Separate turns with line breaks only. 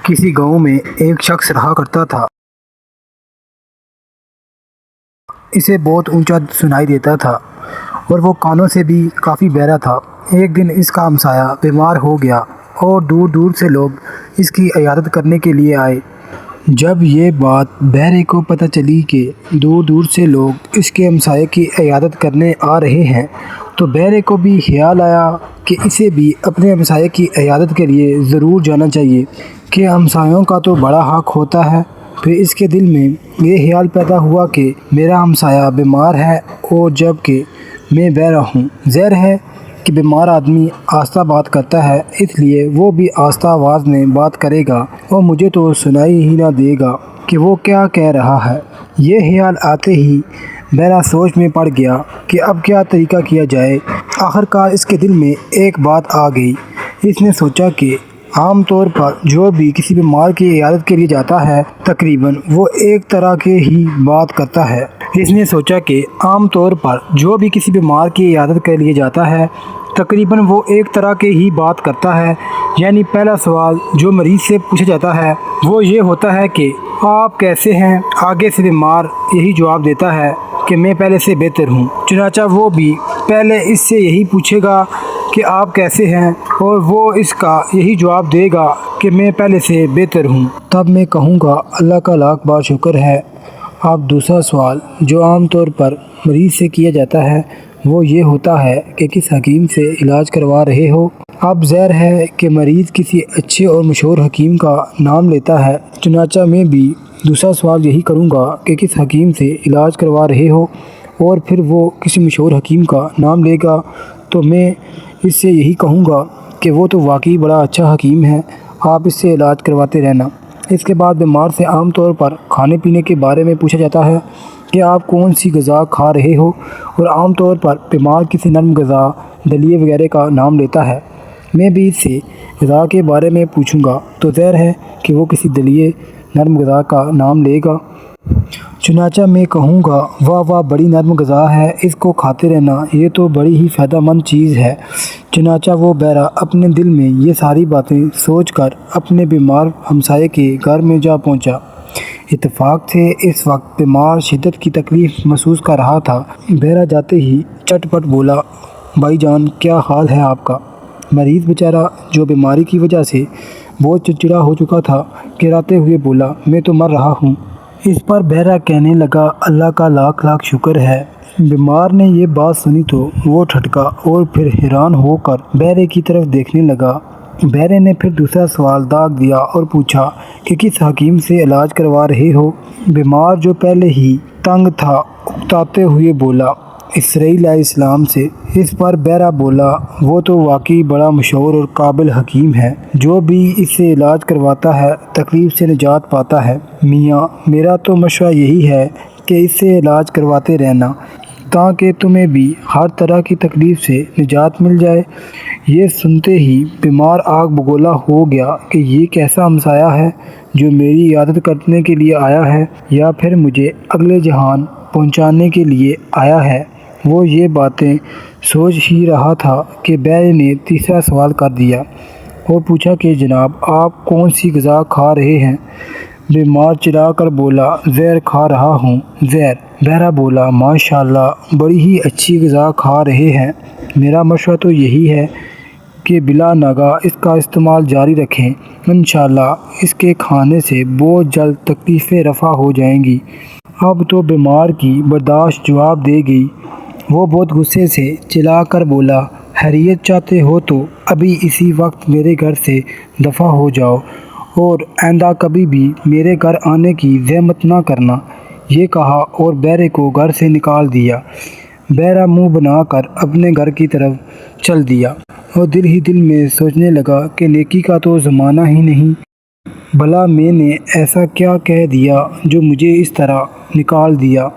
کسی گاؤں میں ایک شخص رہا کرتا تھا۔ اسے بہت اونچا سنائی دیتا تھا اور وہ کانوں سے بھی کافی بہرا تھا۔ ایک دن اس کا ہمسایہ بیمار ہو گیا اور دور دور سے لوگ اس کی عیادت کرنے کے لیے آئے۔ جب یہ بات بہرے کو پتہ چلی کہ دور دور سے لوگ اس کے ہمسائے کی عیادت کرنے آ رہے ہیں تو بہرے کو بھی خیال آیا کہ اسے بھی اپنے ہمسائے کی عیادت کے لیے ضرور جانا چاہیے کہ ہمسایوں کا تو بڑا حق ہوتا ہے۔ پھر اس کے دل میں یہ خیال پیدا ہوا کہ میرا ہمسایہ بیمار ہے اور جب کہ میں بہرا ہوں، ظاہر ہے کہ بیمار آدمی آہستہ بات کرتا ہے، اس لیے وہ بھی آہستہ آواز میں بات کرے گا اور مجھے تو سنائی ہی نہ دے گا کہ وہ کیا کہہ رہا ہے۔ یہ خیال آتے ہی بہرا سوچ میں پڑ گیا کہ اب کیا طریقہ کیا جائے۔ آخرکار اس کے دل میں ایک بات آ گئی۔ اس نے سوچا کہ عام طور پر جو بھی کسی بیمار کی عیادت کے لیے جاتا ہے تقریباً وہ ایک طرح کے ہی بات کرتا ہے۔ اس نے سوچا کہ عام طور پر جو بھی کسی بیمار کی عیادت کے لیے جاتا ہے تقریباً وہ ایک طرح کے ہی بات کرتا ہے، یعنی پہلا سوال جو مریض سے پوچھا جاتا ہے وہ یہ ہوتا ہے کہ آپ کیسے ہیں؟ آگے سے بیمار یہی جواب دیتا ہے کہ میں پہلے سے بہتر ہوں۔ چنانچہ وہ بھی پہلے اس سے یہی پوچھے گا کہ آپ کیسے ہیں اور وہ اس کا یہی جواب دے گا کہ میں پہلے سے بہتر ہوں۔ تب میں کہوں گا اللہ کا لاکھ بار شکر ہے۔ اب دوسرا سوال جو عام طور پر مریض سے کیا جاتا ہے وہ یہ ہوتا ہے کہ کس حکیم سے علاج کروا رہے ہو؟ اب ظاہر ہے کہ مریض کسی اچھے اور مشہور حکیم کا نام لیتا ہے، چنانچہ میں بھی دوسرا سوال یہی کروں گا کہ کس حکیم سے علاج کروا رہے ہو، اور پھر وہ کسی مشہور حکیم کا نام لے گا تو میں اس سے یہی کہوں گا کہ وہ تو واقعی بڑا اچھا حکیم ہے، آپ اس سے علاج کرواتے رہنا۔ اس کے بعد بیمار سے عام طور پر کھانے پینے کے بارے میں پوچھا جاتا ہے کہ آپ کون سی غذا کھا رہے ہو، اور عام طور پر بیمار کسی نرم غذا، دلیے وغیرہ کا نام لیتا ہے۔ میں بھی اس سے غذا کے بارے میں پوچھوں گا تو ظاہر ہے کہ وہ کسی دلیے نرم غذا کا نام لے گا۔ چنانچہ میں کہوں گا واہ واہ بڑی نرم غذا ہے، اس کو کھاتے رہنا، یہ تو بڑی ہی فائدہ مند چیز ہے۔ چنانچہ وہ بہرا اپنے دل میں یہ ساری باتیں سوچ کر اپنے بیمار ہمسائے کے گھر میں جا پہنچا۔ اتفاق سے اس وقت بیمار شدت کی تکلیف محسوس کر رہا تھا۔ بہرا جاتے ہی چٹ پٹ بولا، بھائی جان کیا حال ہے آپ کا؟ مریض بیچارہ جو بیماری کی وجہ سے بہت چڑچڑا ہو چکا تھا کراتے ہوئے بولا، میں تو مر رہا ہوں۔ اس پر بہرا کہنے لگا، اللہ کا لاکھ لاکھ شکر ہے۔ بیمار نے یہ بات سنی تو وہ ٹھٹکا اور پھر حیران ہو کر بہرے کی طرف دیکھنے لگا۔ بہرے نے پھر دوسرا سوال داغ دیا اور پوچھا کہ کس حکیم سے علاج کروا رہے ہو؟ بیمار جو پہلے ہی تنگ تھا اکتاتے ہوئے بولا، اسرائیل علیہ السلام سے۔ اس پر بہرا بولا، وہ تو واقعی بڑا مشہور اور قابل حکیم ہے، جو بھی اس سے علاج کرواتا ہے تکلیف سے نجات پاتا ہے۔ میاں میرا تو مشورہ یہی ہے کہ اس سے علاج کرواتے رہنا تاکہ تمہیں بھی ہر طرح کی تکلیف سے نجات مل جائے۔ یہ سنتے ہی بیمار آگ بگولا ہو گیا کہ یہ کیسا ہمسایہ ہے جو میری عیادت کرنے کے لیے آیا ہے یا پھر مجھے اگلے جہان پہنچانے کے لیے آیا ہے۔ وہ یہ باتیں سوچ ہی رہا تھا کہ بہرے نے تیسرا سوال کر دیا اور پوچھا کہ جناب آپ کون سی غذا کھا رہے ہیں؟ بیمار چلا کر بولا، زہر کھا رہا ہوں، زہر۔ بہرا بولا، ماشاءاللہ بڑی ہی اچھی غذا کھا رہے ہیں۔ میرا مشورہ تو یہی ہے کہ بلا ناغہ اس کا استعمال جاری رکھیں، انشاءاللہ اس کے کھانے سے بہت جلد تکلیفیں رفع ہو جائیں گی۔ اب تو بیمار کی برداشت جواب دے گئی۔ وہ بہت غصے سے چلا کر بولا، خیریت چاہتے ہو تو ابھی اسی وقت میرے گھر سے دفع ہو جاؤ اور آئندہ کبھی بھی میرے گھر آنے کی زحمت نہ کرنا۔ یہ کہا اور بہرے کو گھر سے نکال دیا۔ بہرا منہ بنا کر اپنے گھر کی طرف چل دیا اور دل ہی دل میں سوچنے لگا کہ نیکی کا تو زمانہ ہی نہیں، بھلا میں نے ایسا کیا کہہ دیا جو مجھے اس طرح نکال دیا۔